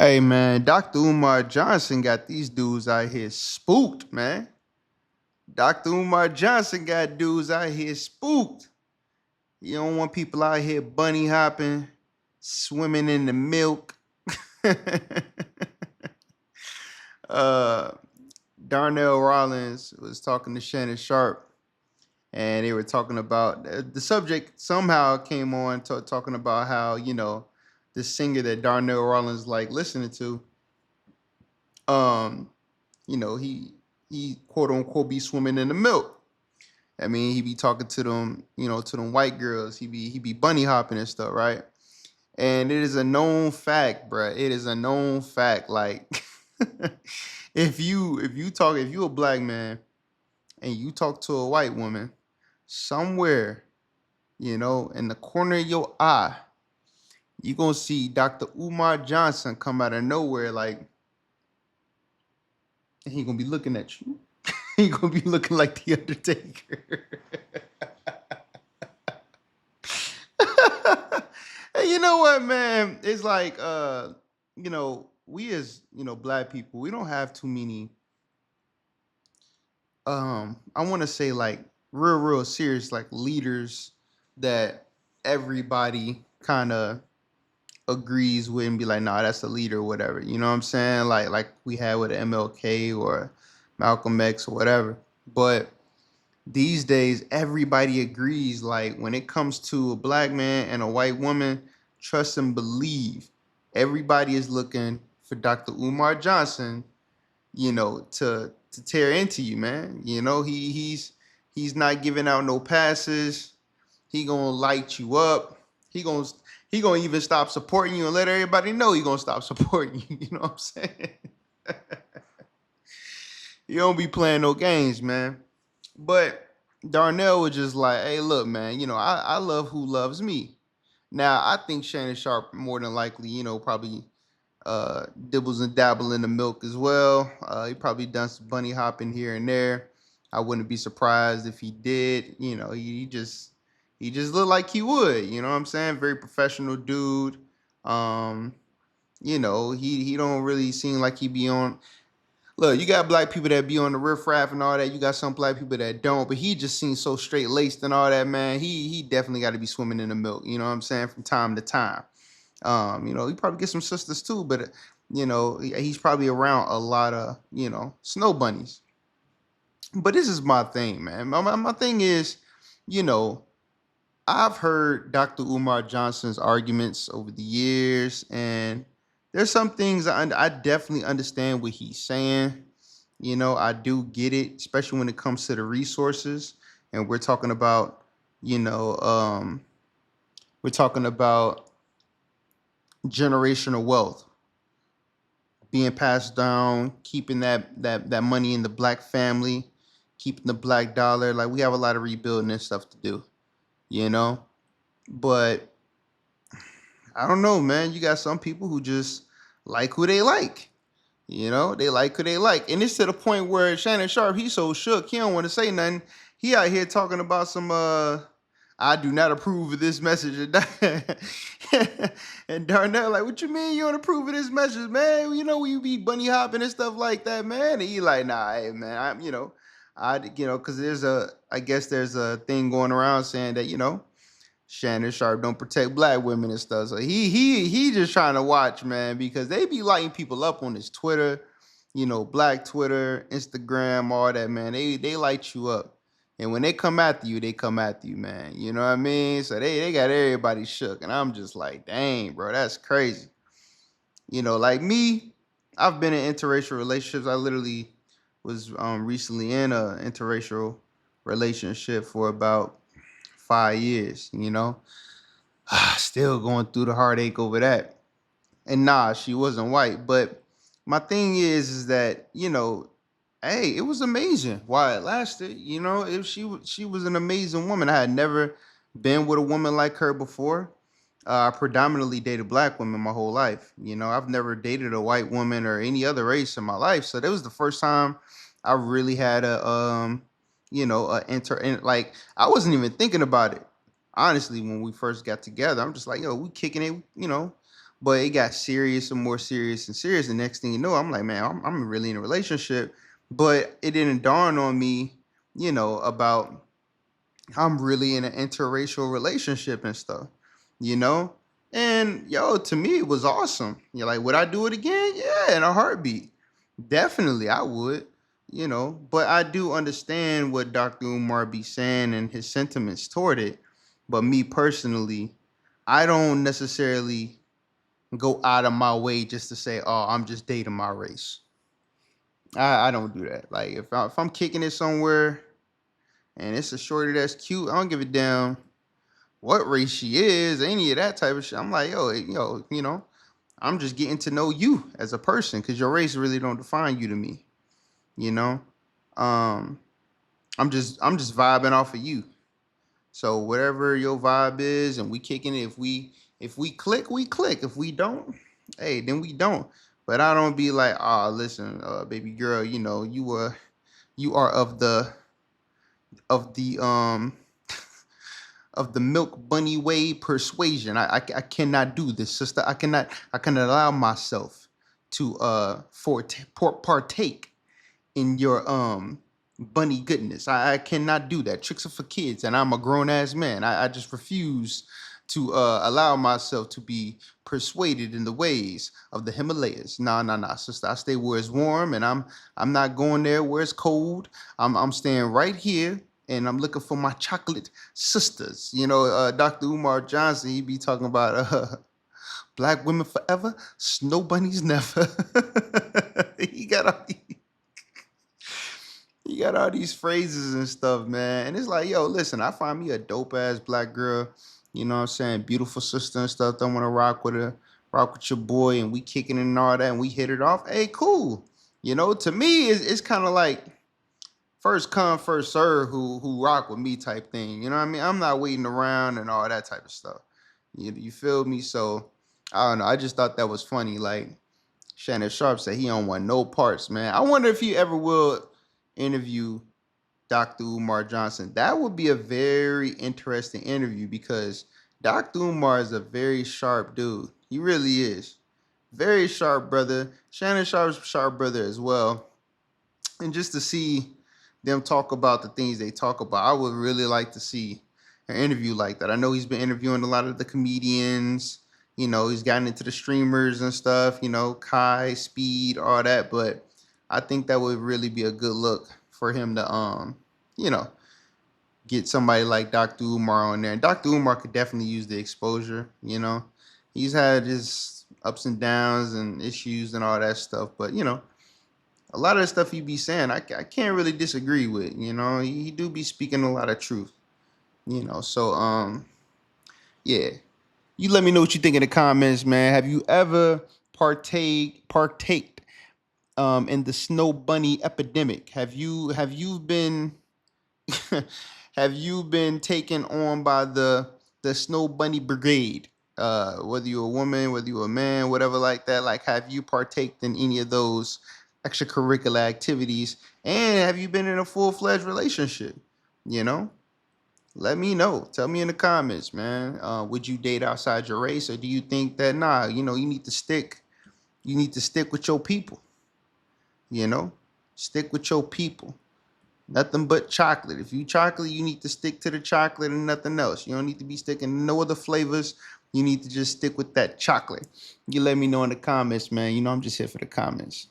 Hey man, Dr. Umar Johnson got these dudes out here spooked, man. Dr. Umar Johnson got dudes out here spooked. You don't want people out here bunny hopping, swimming in the milk. uh Darnell Rollins was talking to Shannon Sharpe, and they were talking about the subject somehow came on talking about how, the singer that Darnell Rollins like listening to, um, he quote unquote be swimming in the milk. I mean, he be talking to them, to them white girls. He be bunny hopping and stuff, right? And it is a known fact, bruh. It is a known fact. Like, if you a black man and you talk to a white woman, somewhere, in the corner of your eye, you gonna see Dr. Umar Johnson come out of nowhere, like, and he gonna be looking at you. He gonna be looking like the Undertaker. Hey, you know what, man? It's like, we as black people, we don't have too many. I want to say like real serious like leaders that everybody kind of agrees with and be like, nah, that's a leader or whatever. You know what I'm saying? Like we had with MLK or Malcolm X or whatever. But these days everybody agrees, like when it comes to a black man and a white woman, trust and believe, everybody is looking for Dr. Umar Johnson, to tear into you, man. He's not giving out no passes. He gonna light you up. He gonna even stop supporting you and let everybody know he gonna stop supporting you. You know what I'm saying? You don't be playing no games, man. But Darnell was just like, hey, look, man, I love who loves me. Now, I think Shannon Sharp more than likely, probably dibbles and dabble in the milk as well. He probably done some bunny hopping here and there. I wouldn't be surprised if he did. He just looked like he would. You know what I'm saying? Very professional dude. Um, he don't really seem like he be on. Look, you got black people that be on the riffraff and all that. You got some black people that don't, but he just seems so straight laced and all that, man. He definitely got to be swimming in the milk. You know what I'm saying? From time to time. He probably get some sisters too, but he's probably around a lot of snow bunnies. But this is my thing, man. My thing is, you know, I've heard Dr. Umar Johnson's arguments over the years, and there's some things I definitely understand what he's saying. I do get it, especially when it comes to the resources, and you know, um, we're talking about generational wealth being passed down, keeping that money in the black family, keeping the black dollar. Like we have a lot of rebuilding and stuff to do, you know. But I don't know, man. You got some people who just like who they like. They like who they like. And it's to the point where Shannon Sharp, he's so shook, he don't want to say nothing. He out here talking about some I do not approve of this message. And Darnell, like, what you mean you don't approve of this message, man? When you be bunny hopping and stuff like that, man. And he like, nah, hey, man, because I guess there's a thing going around saying that, Shannon Sharp don't protect black women and stuff. So he just trying to watch, man, because they be lighting people up on his Twitter, black Twitter, Instagram, all that, man. They light you up. And when they come after you, they come after you, man. You know what I mean? So they got everybody shook. And I'm just like, dang, bro, that's crazy. Like me, I've been in interracial relationships. I literally was recently in a interracial relationship for about 5 years, still going through the heartache over that. And nah, she wasn't white. But my thing is that, hey, it was amazing while it lasted. If she was an amazing woman. I had never been with a woman like her before. I predominantly dated black women my whole life. I've never dated a white woman or any other race in my life. So that was the first time I really had like I wasn't even thinking about it. Honestly, when we first got together, I'm just like, yo, we kicking it, But it got serious and more serious and serious. The next thing you know, I'm like, man, I'm really in a relationship. But it didn't dawn on me, about I'm really in an interracial relationship and stuff, you know? And yo, to me, it was awesome. You're like, would I do it again? Yeah, in a heartbeat. Definitely, I would, But I do understand what Dr. Umar be saying and his sentiments toward it. But me personally, I don't necessarily go out of my way just to say, oh, I'm just dating my race. I don't do that. Like, if I'm kicking it somewhere and it's a shorty that's cute, I don't give a damn what race she is, any of that type of shit. I'm like, I'm just getting to know you as a person because your race really don't define you to me. You know, um, I'm just vibing off of you. So whatever your vibe is, and we kicking it. If we click, we click. If we don't, hey, then we don't. But I don't be like, listen, baby girl, you are of the of the milk bunny way persuasion. I cannot do this, sister. I cannot allow myself to partake in your bunny goodness. I cannot do that. Tricks are for kids, and I'm a grown ass man. I just refuse to allow myself to be persuaded in the ways of the Himalayas. Nah, nah, nah, sister. I stay where it's warm, and I'm not going there where it's cold. I'm staying right here. And I'm looking for my chocolate sisters. Dr. Umar Johnson, he be talking about black women forever, snow bunnies never. he got all these, he got all these phrases and stuff, man. And it's like, yo, listen, I find me a dope ass black girl, you know what I'm saying? Beautiful sister and stuff. Don't want to rock with her, rock with your boy, and we kicking and all that, and we hit it off. Hey, cool. To me, it's kind of like first come, first serve who rock with me type thing. You know what I mean? I'm not waiting around and all that type of stuff. You feel me? So I don't know. I just thought that was funny. Like Shannon Sharpe said he don't want no parts, man. I wonder if he ever will interview Dr. Umar Johnson. That would be a very interesting interview because Dr. Umar is a very sharp dude. He really is. Very sharp brother. Shannon Sharpe's sharp brother as well. And just to see them talk about the things they talk about, I would really like to see an interview like that. I know he's been interviewing a lot of the comedians. He's gotten into the streamers and stuff. Kai, Speed, all that. But I think that would really be a good look for him to you know, get somebody like Dr. Umar on there. And Dr. Umar could definitely use the exposure. He's had his ups and downs and issues and all that stuff. But a lot of the stuff he be saying, I can't really disagree with. He do be speaking a lot of truth. So yeah. You let me know what you think in the comments, man. Have you ever partaked in the snow bunny epidemic? Have you been have you been taken on by the snow bunny brigade? Whether you're a woman, whether you're a man, whatever like that. Like, have you partaked in any of those extracurricular activities? And have you been in a full-fledged relationship? You know, let me know. Tell me in the comments, man. Would you date outside your race, or do you think that nah? You need to stick. You need to stick with your people. You know, stick with your people. Nothing but chocolate. If you chocolate, you need to stick to the chocolate and nothing else. You don't need to be sticking to no other flavors. You need to just stick with that chocolate. You let me know in the comments, man. I'm just here for the comments.